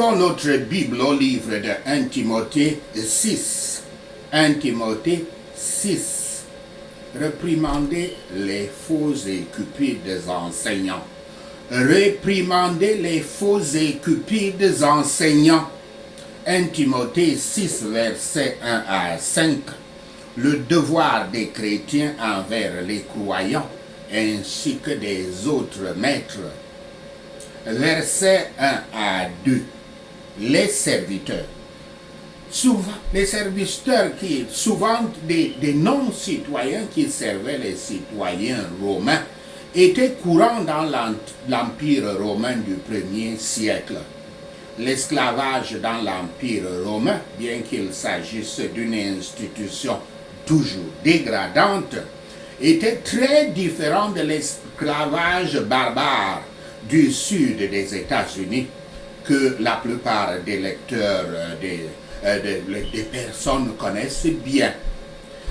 Ouvrons notre Bible au livre de 1 Timothée 6. 1 Timothée 6. Réprimandez les faux et cupides enseignants. Réprimandez les faux et cupides enseignants. 1 Timothée 6, versets 1 à 5. Le devoir des chrétiens envers les croyants ainsi que des autres maîtres. Versets 1 à 2. Les serviteurs. Souvent, les serviteurs souvent des non-citoyens qui servaient les citoyens romains, étaient courants dans l'Empire romain du 1er siècle. L'esclavage dans l'Empire romain, bien qu'il s'agisse d'une institution toujours dégradante, était très différent de l'esclavage barbare du sud des États-Unis que la plupart des lecteurs, des personnes connaissent bien.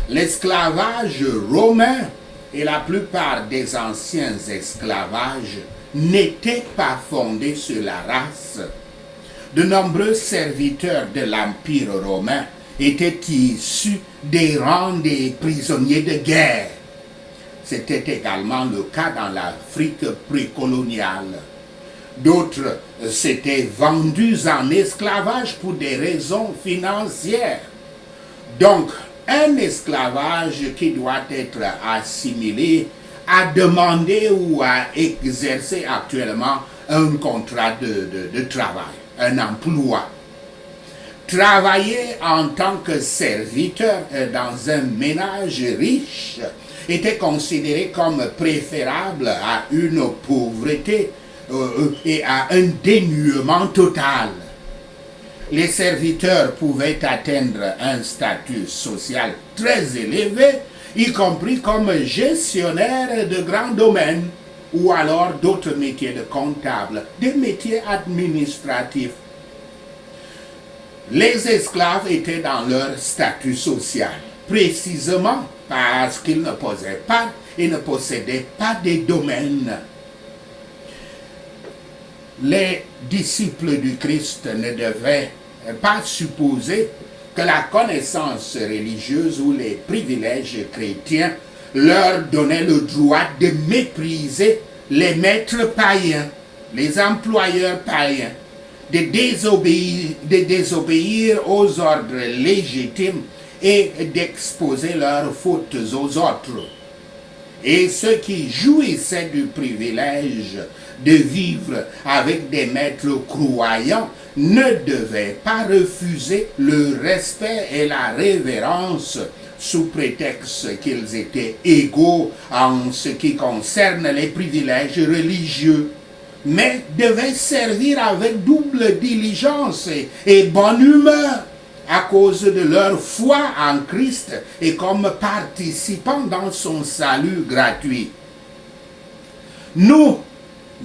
L'esclavage romain et la plupart des anciens esclavages n'étaient pas fondés sur la race. De nombreux serviteurs de l'Empire romain étaient issus des rangs des prisonniers de guerre. C'était également le cas dans l'Afrique précoloniale. D'autres s'étaient vendus en esclavage pour des raisons financières. Donc, un esclavage qui doit être assimilé à demander ou à exercer actuellement un contrat de travail, un emploi. Travailler en tant que serviteur dans un ménage riche était considéré comme préférable à une pauvreté et à un dénuement total. Les serviteurs pouvaient atteindre un statut social très élevé, y compris comme gestionnaire de grands domaines, ou alors d'autres métiers de comptable, des métiers administratifs. Les esclaves étaient dans leur statut social, précisément parce qu'ils ne possédaient pas des domaines. Les disciples du Christ ne devaient pas supposer que la connaissance religieuse ou les privilèges chrétiens leur donnaient le droit de mépriser les maîtres païens, les employeurs païens, de désobéir aux ordres légitimes et d'exposer leurs fautes aux autres. Et ceux qui jouissaient du privilège de vivre avec des maîtres croyants ne devaient pas refuser le respect et la révérence sous prétexte qu'ils étaient égaux en ce qui concerne les privilèges religieux, mais devaient servir avec double diligence et bonne humeur à cause de leur foi en Christ et comme participants dans son salut gratuit. Nous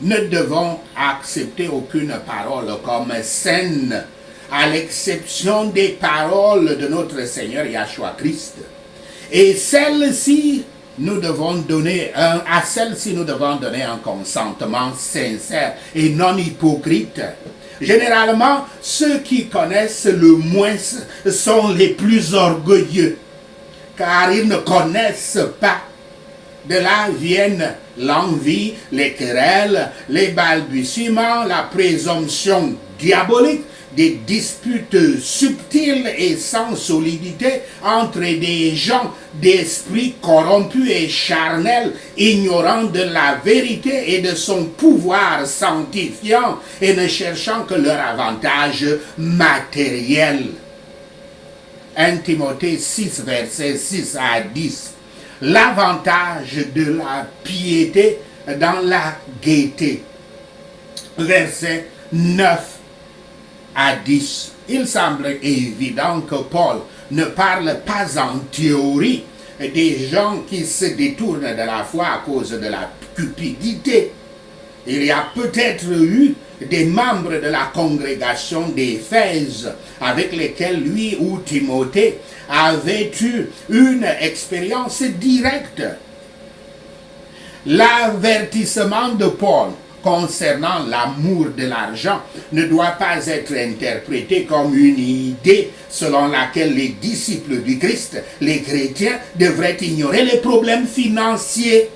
ne devons accepter aucune parole comme saine, à l'exception des paroles de notre Seigneur Yahshua Christ. Et à celle-ci, nous devons donner un consentement sincère et non hypocrite. Généralement, ceux qui connaissent le moins sont les plus orgueilleux, car ils ne connaissent pas. De là viennent l'envie, les querelles, les balbutiements, la présomption diabolique, des disputes subtiles et sans solidité entre des gens d'esprit corrompus et charnels, ignorant de la vérité et de son pouvoir sanctifiant et ne cherchant que leur avantage matériel. 1 Timothée 6, versets 6 à 10. L'avantage de la piété dans la gaieté. Verset 9 à 10. Il semble évident que Paul ne parle pas en théorie des gens qui se détournent de la foi à cause de la cupidité. Il y a peut-être eu des membres de la congrégation d'Éphèse avec lesquels lui ou Timothée avaient eu une expérience directe. L'avertissement de Paul concernant l'amour de l'argent ne doit pas être interprété comme une idée selon laquelle les disciples du Christ, les chrétiens, devraient ignorer les problèmes financiers.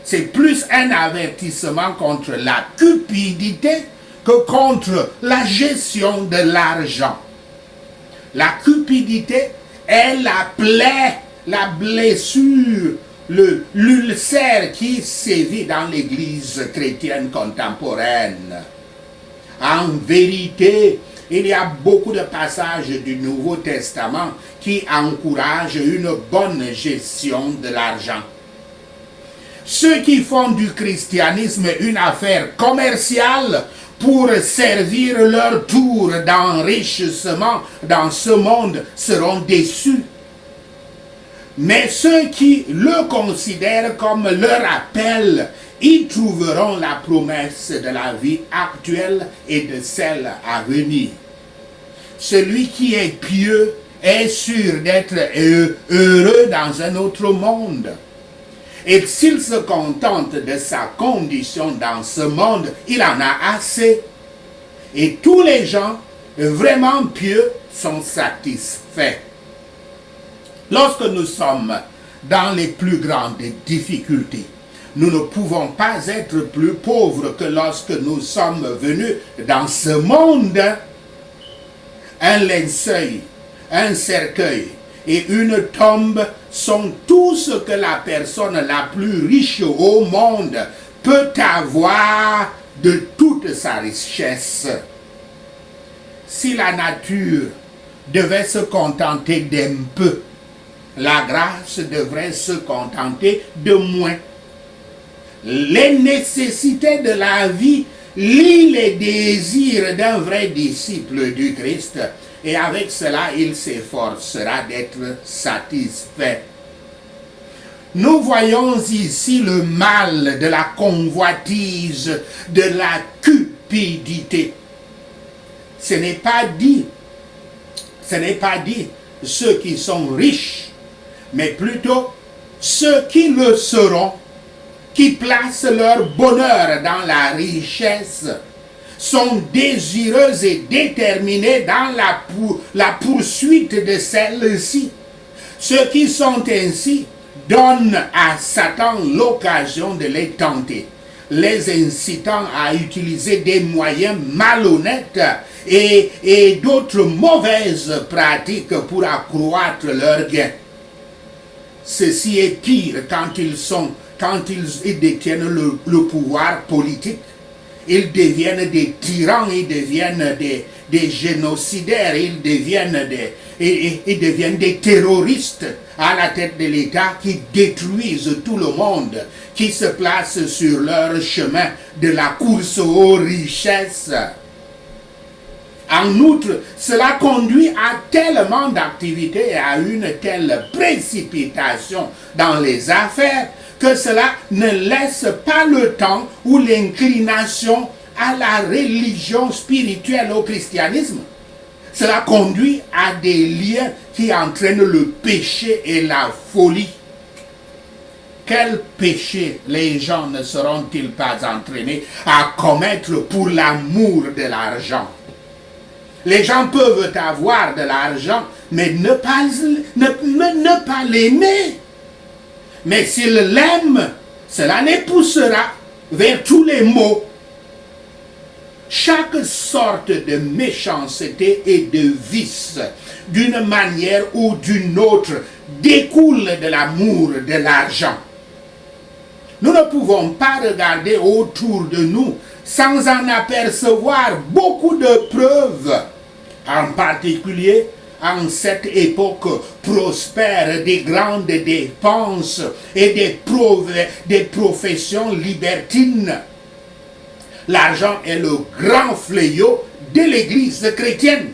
C'est plus un avertissement contre la cupidité que contre la gestion de l'argent. La cupidité est la plaie, la blessure, l'ulcère qui sévit dans l'Église chrétienne contemporaine. En vérité, il y a beaucoup de passages du Nouveau Testament qui encouragent une bonne gestion de l'argent. Ceux qui font du christianisme une affaire commerciale pour servir leur tour d'enrichissement dans ce monde seront déçus. Mais ceux qui le considèrent comme leur appel, y trouveront la promesse de la vie actuelle et de celle à venir. Celui qui est pieux est sûr d'être heureux dans un autre monde. Et s'il se contente de sa condition dans ce monde, il en a assez. Et tous les gens vraiment pieux sont satisfaits. Lorsque nous sommes dans les plus grandes difficultés, nous ne pouvons pas être plus pauvres que lorsque nous sommes venus dans ce monde. Un linceul, un cercueil et une tombe sont tout ce que la personne la plus riche au monde peut avoir de toute sa richesse. Si la nature devait se contenter d'un peu, la grâce devrait se contenter de moins. Les nécessités de la vie lient les désirs d'un vrai disciple du Christ et avec cela il s'efforcera d'être satisfait. Nous voyons ici le mal de la convoitise, de la cupidité. Ce n'est pas dit ceux qui sont riches, mais plutôt ceux qui le seront, qui placent leur bonheur dans la richesse, sont désireux et déterminés dans la poursuite de celle-ci. Ceux qui sont ainsi donnent à Satan l'occasion de les tenter, les incitant à utiliser des moyens malhonnêtes et d'autres mauvaises pratiques pour accroître leurs gains. Ceci est pire quand ils détiennent le pouvoir politique. Ils deviennent des tyrans, ils deviennent des génocidaires, ils deviennent des terroristes à la tête de l'État qui détruisent tout le monde, qui se placent sur leur chemin de la course aux richesses. En outre, cela conduit à tellement d'activités et à une telle précipitation dans les affaires que cela ne laisse pas le temps ou l'inclination à la religion spirituelle, au christianisme. Cela conduit à des liens qui entraînent le péché et la folie. Quel péché les gens ne seront-ils pas entraînés à commettre pour l'amour de l'argent? Les gens peuvent avoir de l'argent, mais ne pas l'aimer. Mais s'ils l'aiment, cela les poussera vers tous les maux. Chaque sorte de méchanceté et de vice, d'une manière ou d'une autre, découle de l'amour de l'argent. Nous ne pouvons pas regarder autour de nous sans en apercevoir beaucoup de preuves, en particulier en cette époque prospère des grandes dépenses et des professions libertines. L'argent est le grand fléau de l'Église chrétienne.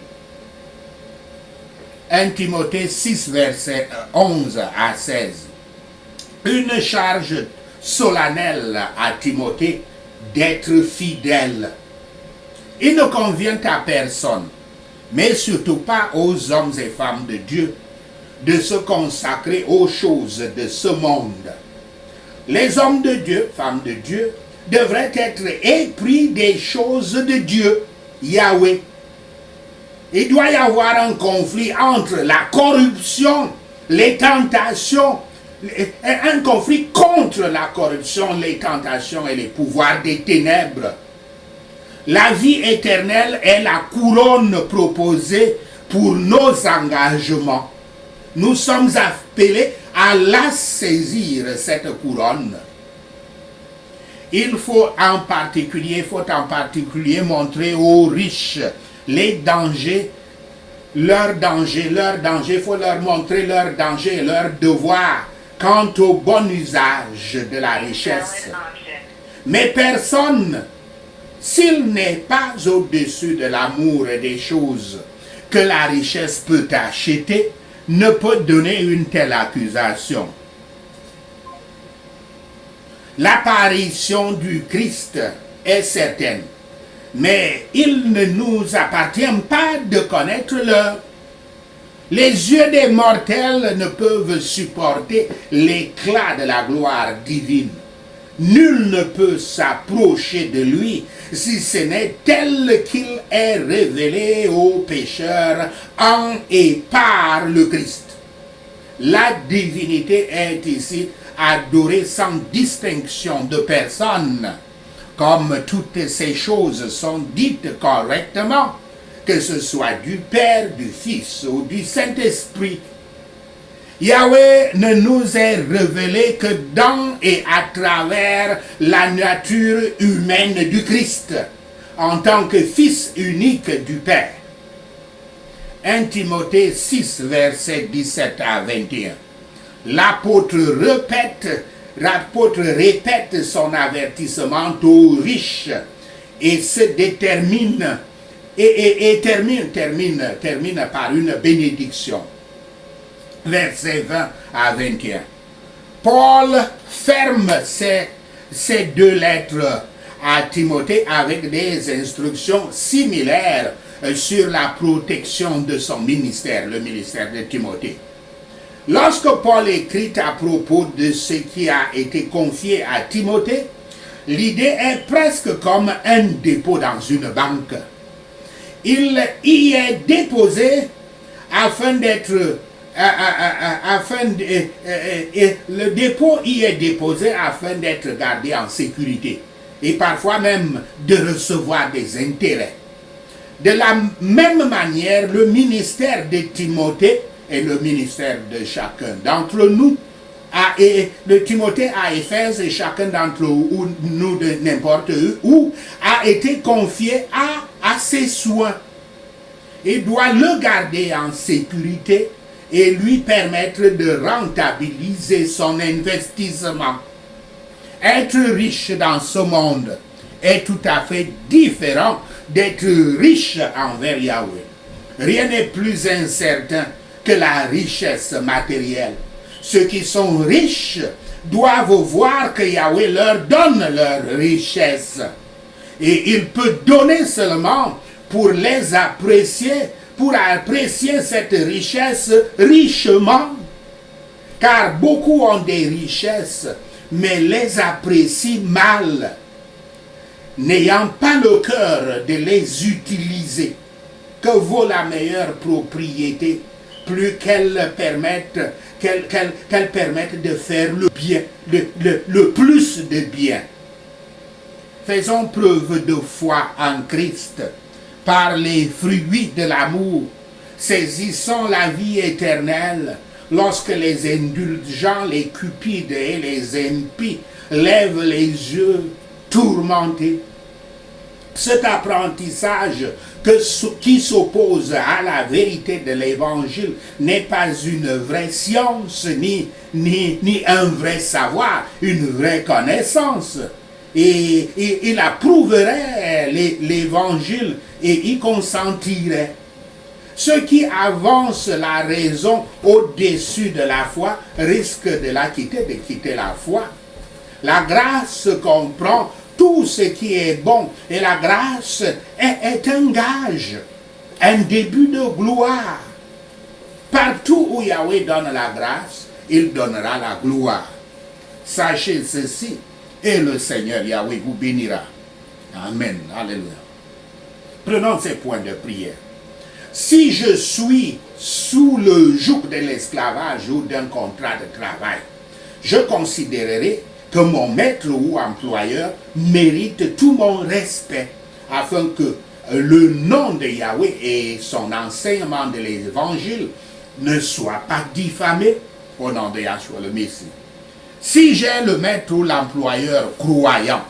1 Timothée 6, versets 11 à 16. Une charge solennelle à Timothée d'être fidèle. Il ne convient à personne, mais surtout pas aux hommes et femmes de Dieu, de se consacrer aux choses de ce monde. Les hommes de Dieu, femmes de Dieu, devrait être épris des choses de Dieu, Yahweh. Il doit y avoir un conflit entre la corruption, les tentations, un conflit contre la corruption, les tentations et les pouvoirs des ténèbres. La vie éternelle est la couronne proposée pour nos engagements. Nous sommes appelés à la saisir, cette couronne. Il faut en particulier montrer aux riches les dangers, leurs dangers. Il faut leur montrer leurs dangers et leurs devoirs quant au bon usage de la richesse. Mais personne, s'il n'est pas au-dessus de l'amour et des choses que la richesse peut acheter, ne peut donner une telle accusation. L'apparition du Christ est certaine, mais il ne nous appartient pas de connaître l'heure. Les yeux des mortels ne peuvent supporter l'éclat de la gloire divine. Nul ne peut s'approcher de lui si ce n'est tel qu'il est révélé aux pécheurs en et par le Christ. La divinité est ici adorée sans distinction de personne. Comme toutes ces choses sont dites correctement, que ce soit du Père, du Fils ou du Saint-Esprit. Yahweh ne nous est révélé que dans et à travers la nature humaine du Christ, en tant que Fils unique du Père. 1 Timothée 6, versets 17 à 21. L'apôtre répète son avertissement aux riches et se détermine et termine par une bénédiction. Versets 20 à 21. Paul ferme ces deux lettres à Timothée avec des instructions similaires sur la protection de son ministère, le ministère de Timothée. Lorsque Paul écrit à propos de ce qui a été confié à Timothée, l'idée est presque comme un dépôt dans une banque. Il y est déposé afin d'être le dépôt y est déposé afin d'être gardé en sécurité et parfois même de recevoir des intérêts. De la même manière, le ministère de Timothée et le ministère de chacun d'entre nous, de Timothée à Éphèse et chacun d'entre nous de n'importe où, a été confié à ses soins. Il doit le garder en sécurité et lui permettre de rentabiliser son investissement. Être riche dans ce monde est tout à fait différent d'être riche envers Yahweh. Rien n'est plus incertain que la richesse matérielle. Ceux qui sont riches doivent voir que Yahweh leur donne leur richesse. Et il peut donner seulement pour les apprécier, pour apprécier cette richesse richement. Car beaucoup ont des richesses, mais les apprécient mal, n'ayant pas le cœur de les utiliser. Que vaut la meilleure propriété, plus qu'elle permette de faire le bien, le plus de bien. Faisons preuve de foi en Christ par les fruits de l'amour. Saisissons la vie éternelle lorsque les indulgents, les cupides et les impies lèvent les yeux tourmentés. Cet apprentissage qui s'oppose à la vérité de l'Évangile n'est pas une vraie science, ni un vrai savoir, une vraie connaissance. Et il approuverait l'Évangile et y consentirait. Ceux qui avancent la raison au-dessus de la foi risquent de quitter la foi. La grâce comprend tout ce qui est bon et la grâce est un gage, un début de gloire. Partout où Yahweh donne la grâce, il donnera la gloire. Sachez ceci, et le Seigneur Yahweh vous bénira. Amen. Alléluia. Prenons ces points de prière. Si je suis sous le joug de l'esclavage ou d'un contrat de travail, je considérerai que mon maître ou employeur mérite tout mon respect afin que le nom de Yahweh et son enseignement de l'évangile ne soient pas diffamés au nom de Yahshua le Messie. Si j'ai le maître ou l'employeur croyant,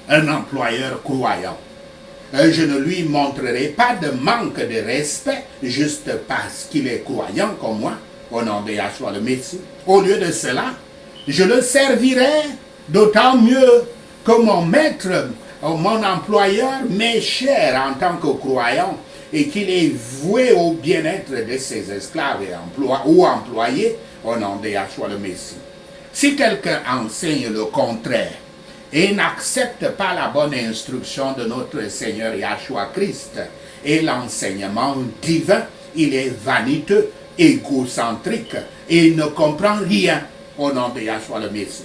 un employeur croyant, je ne lui montrerai pas de manque de respect juste parce qu'il est croyant comme moi, au nom de Yahshua le Messie. Au lieu de cela, je le servirai d'autant mieux que mon maître, mon employeur m'est cher en tant que croyant et qu'il est voué au bien-être de ses esclaves ou employés au nom de Yahshua le Messie. Si quelqu'un enseigne le contraire et n'accepte pas la bonne instruction de notre Seigneur Yahshua Christ et l'enseignement divin, il est vaniteux, égocentrique et ne comprend rien au nom de Yahshua le Messie.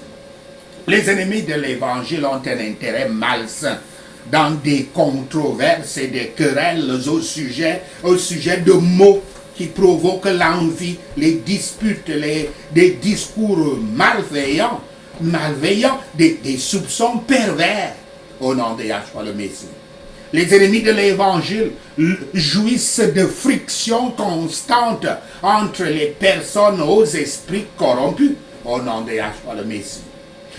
Les ennemis de l'évangile ont un intérêt malsain dans des controverses et des querelles au sujet de mots qui provoquent l'envie, les disputes, des discours malveillants, des soupçons pervers au nom de Yahshua le Messie. Les ennemis de l'évangile jouissent de frictions constantes entre les personnes aux esprits corrompus au nom de Yahshua le Messie.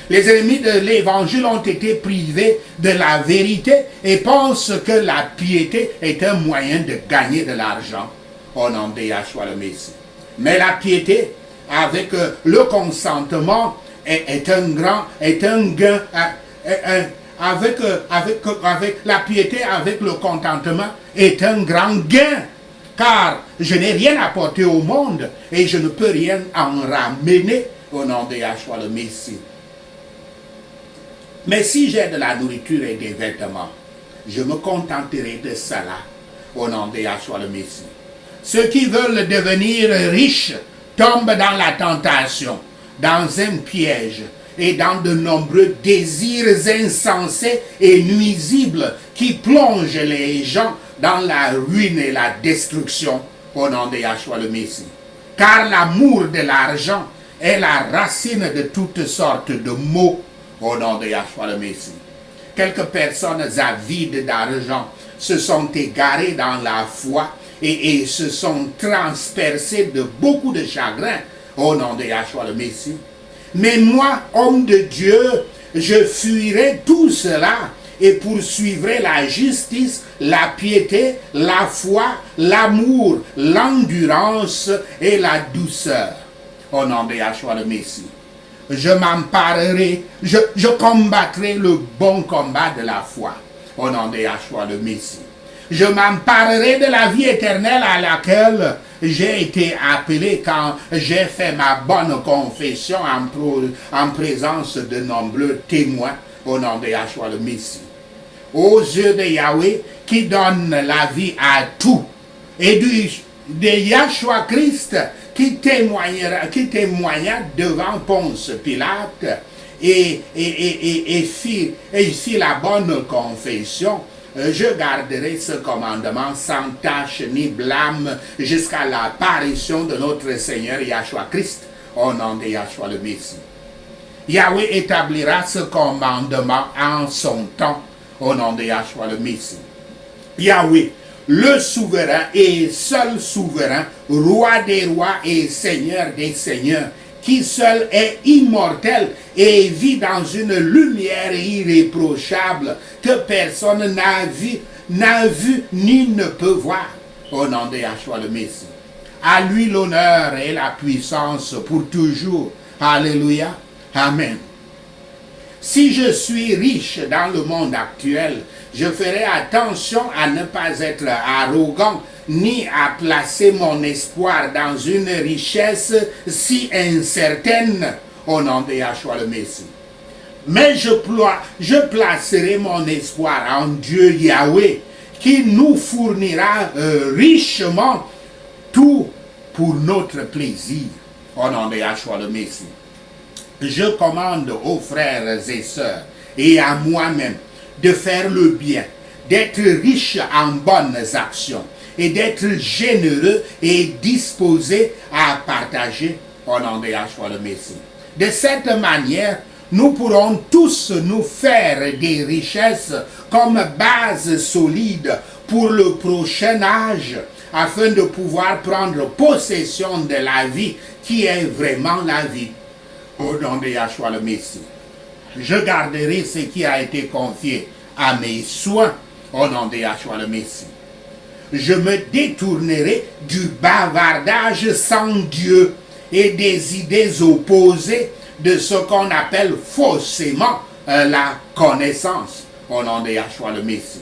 Les ennemis de l'évangile ont été privés de la vérité et pensent que la piété est un moyen de gagner de l'argent au nom de Yahshua le Messie. Mais la piété, avec le consentement, est un gain, avec la piété, avec le contentement, est un grand gain. Car je n'ai rien apporté au monde et je ne peux rien en ramener au nom de Yahshua le Messie. Mais si j'ai de la nourriture et des vêtements, je me contenterai de cela au nom de Yahshua le Messie. Ceux qui veulent devenir riches tombent dans la tentation, dans un piège et dans de nombreux désirs insensés et nuisibles qui plongent les gens dans la ruine et la destruction au nom de Yahshua le Messie. Car l'amour de l'argent est la racine de toutes sortes de maux au nom de Yahshua le Messie. Quelques personnes avides d'argent se sont égarées dans la foi et se sont transpercées de beaucoup de chagrin au nom de Yahshua le Messie. Mais moi, homme de Dieu, je fuirai tout cela et poursuivrai la justice, la piété, la foi, l'amour, l'endurance et la douceur au nom de Yahshua le Messie. Je m'emparerai, je combattrai le bon combat de la foi au nom de Yahshua le Messie. Je m'emparerai de la vie éternelle à laquelle j'ai été appelé quand j'ai fait ma bonne confession en présence de nombreux témoins au nom de Yahshua le Messie. Aux yeux de Yahweh qui donne la vie à tout et de Yahshua Christ qui témoigna devant Ponce Pilate et fit la bonne confession, je garderai ce commandement sans tache ni blâme jusqu'à l'apparition de notre Seigneur Yahshua Christ au nom de Yahshua le Messie. Yahweh établira ce commandement en son temps au nom de Yahshua le Messie. Yahweh, le souverain et seul souverain, roi des rois et seigneur des seigneurs, qui seul est immortel et vit dans une lumière irréprochable que personne n'a vu ni ne peut voir, au nom de Yahshua le Messie. À lui l'honneur et la puissance pour toujours. Alléluia. Amen. Si je suis riche dans le monde actuel, je ferai attention à ne pas être arrogant, ni à placer mon espoir dans une richesse si incertaine au nom de Yahshua le Messie. Mais je placerai mon espoir en Dieu Yahweh, qui nous fournira richement tout pour notre plaisir au nom de Yahshua le Messie. je commande aux frères et sœurs et à moi-même de faire le bien, d'être riche en bonnes actions et d'être généreux et disposé à partager au nom de Yahshua le Messie. De cette manière, nous pourrons tous nous faire des richesses comme base solide pour le prochain âge, afin de pouvoir prendre possession de la vie qui est vraiment la vie. Au nom de Yahshua le Messie, je garderai ce qui a été confié à mes soins au nom de Yahshua le Messie. Je me détournerai du bavardage sans Dieu et des idées opposées de ce qu'on appelle faussement la connaissance au nom de Yahshua le Messie.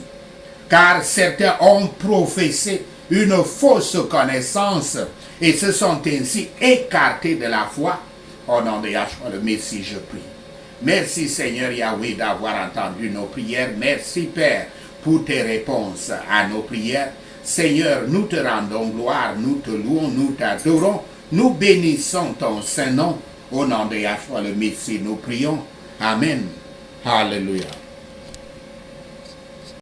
Car certains ont professé une fausse connaissance et se sont ainsi écartés de la foi. Au nom de Yahshua le Messie, je prie. Merci Seigneur Yahweh d'avoir entendu nos prières. Merci Père pour tes réponses à nos prières. Seigneur, nous te rendons gloire, nous te louons, nous t'adorons, nous bénissons ton Saint-Nom. Au nom de Yahshua le Messie, nous prions. Amen. Alléluia.